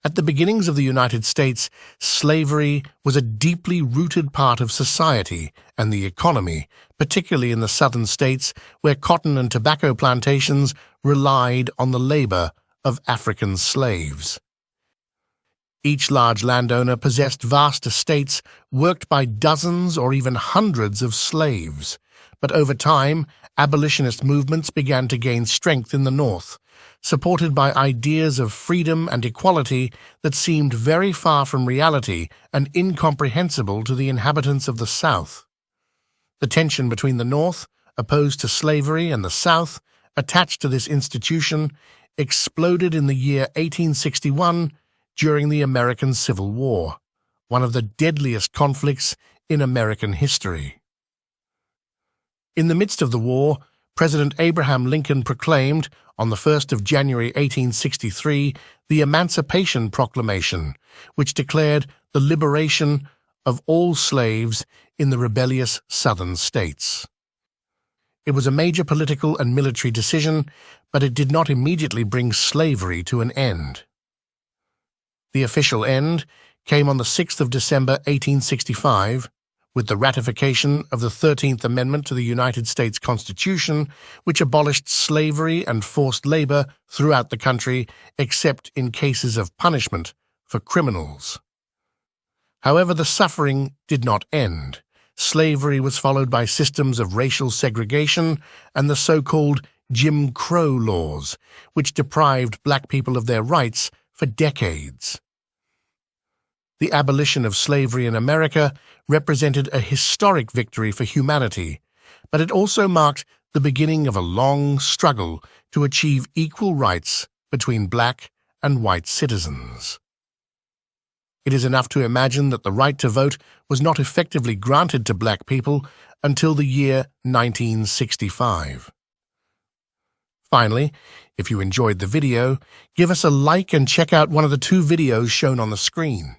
At the beginnings of the United States, slavery was a deeply rooted part of society and the economy, particularly in the southern states where cotton and tobacco plantations relied on the labor of African slaves. Each large landowner possessed vast estates worked by dozens or even hundreds of slaves. But over time, abolitionist movements began to gain strength in the North, supported by ideas of freedom and equality that seemed very far from reality and incomprehensible to the inhabitants of the South. The tension between the North, opposed to slavery, and the South, attached to this institution, exploded in the year 1861 during the American Civil War, one of the deadliest conflicts in American history. In the midst of the war, President Abraham Lincoln proclaimed, on the 1st of January 1863, the Emancipation Proclamation, which declared the liberation of all slaves in the rebellious southern states. It was a major political and military decision, but it did not immediately bring slavery to an end. The official end came on the 6th of December 1865, with the ratification of the 13th Amendment to the United States Constitution, which abolished slavery and forced labor throughout the country, except in cases of punishment for criminals. However, the suffering did not end. Slavery was followed by systems of racial segregation and the so-called Jim Crow laws, which deprived black people of their rights for decades. The abolition of slavery in America represented a historic victory for humanity, but it also marked the beginning of a long struggle to achieve equal rights between black and white citizens. It is enough to imagine that the right to vote was not effectively granted to black people until the year 1965. Finally, if you enjoyed the video, give us a like and check out one of the 2 videos shown on the screen.